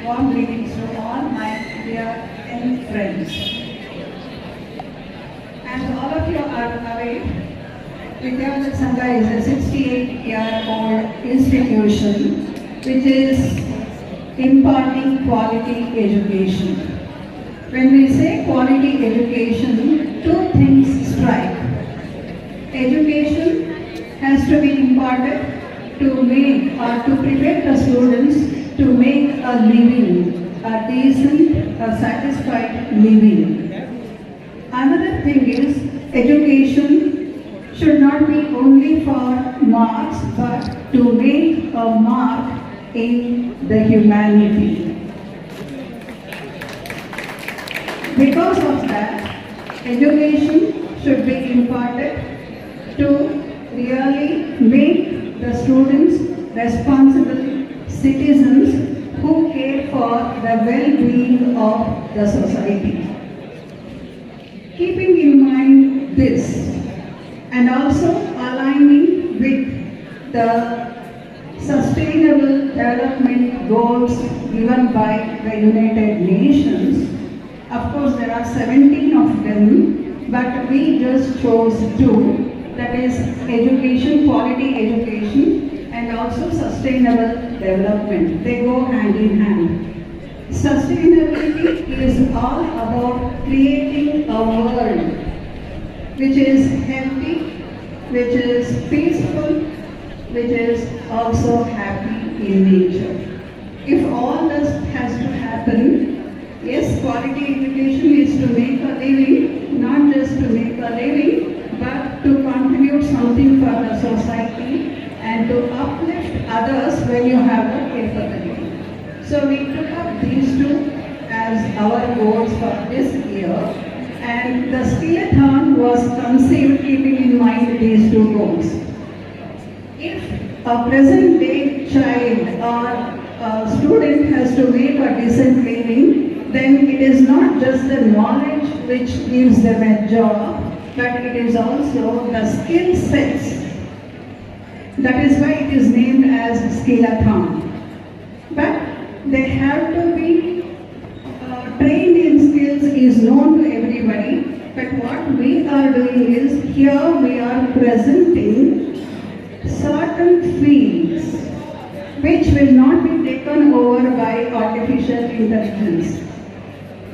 warm greetings to all my dear young friends. As all of you are aware, Vidya Sanga is a 68-year-old institution which is imparting quality education. When we say quality education, two things strike. Education has to be imparted to make or to prepare the students to make a living, a decent, a satisfied living. Another thing is education should not be only for marks but to make a mark in the humanity. Because of that, education should be imparted to really make the students responsible citizens who care for the well-being of the society. Keeping in mind this and also aligning with the sustainable development goals given by the United Nations, of course there are 17 of them, but we just chose two, that is education, quality education, and also sustainable development. They go hand in hand. Sustainability is all about creating a world which is healthy, which is peaceful, which is also happy in nature. If all this has to happen, yes, quality education is to make a living, not just to make a living, but to contribute something for the society and to uplift others when you have the capability. So we took up these two as our goals for this year, and the skillathon was conceived keeping in mind these two goals. If a present day child or a student has to make a decent living, then it is not just the knowledge which gives them a job, but it is also the skill sets. That is why it is named as skillathon. But they have to be trained in skills is known to everybody. But what we are doing is, here we are presenting certain fields which will not be taken over by artificial intelligence.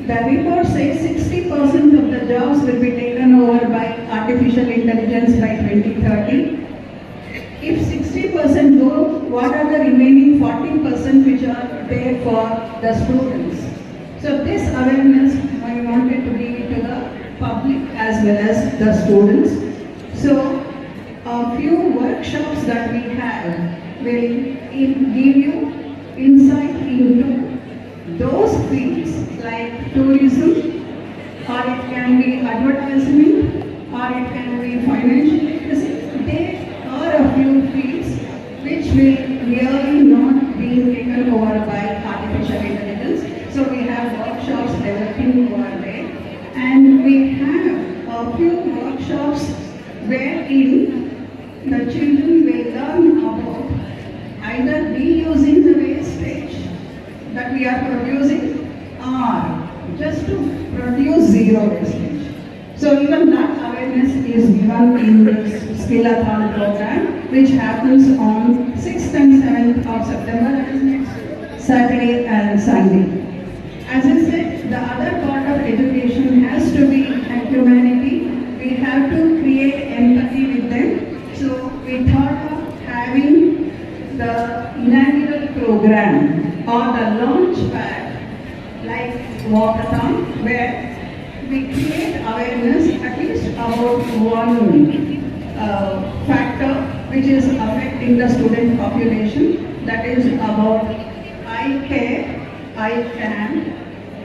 The report says 60% of the jobs will be taken over by artificial intelligence by 2030. If 60% go, what are the remaining 40% which are there for the students? So this awareness I wanted to give it to the public as well as the students. So a few workshops that we have will give you insight into those fields like tourism, or it can be advertisement, or it can be financial literacy. There are a few fields which will really not be taken over by artificial intelligence. So we have workshops developing over there, and we have a few workshops wherein the children will learn about either reusing the wastage that we are producing or just to produce zero wastage. So even that awareness is given in this skillathon program, which happens on 6th and 7th of September, that is next Saturday and Sunday. As I said, the other part of education has to be humanity. We have to create empathy with them. So we thought of having the inaugural program or the launch pad like walkathon, where we create awareness at least about one factor which is affecting the student population, that is about eye care, eye camp,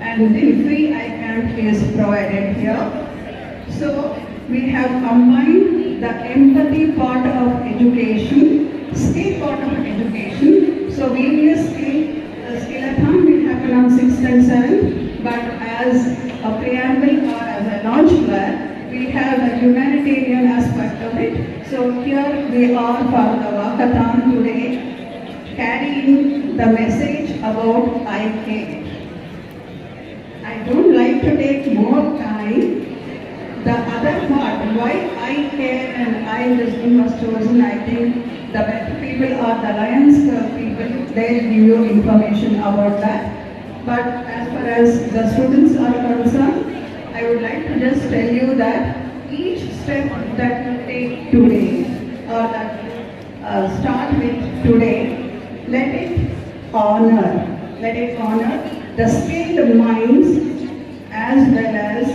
and then free eye camp is provided here. So we have combined the empathy part of education, skill part of education. So various skillathon will happen on 6th and 7th, but as a preamble or as a launch pad, we have the humanitarian aspect of it. So here we are for the walkathon today. carrying the message about I care. I don't like to take more time. The other part, why I care and I listening was chosen, I think the better people are the Lions Club people, they'll give you information about that. But as far as the students are concerned, I would like to just tell you that each step that you take today or that start with today, let it honor the skilled minds as well as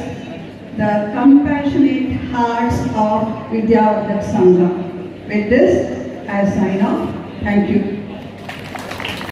the compassionate hearts of Vidya, vardhaka, sanga. With this, I sign off. Thank you.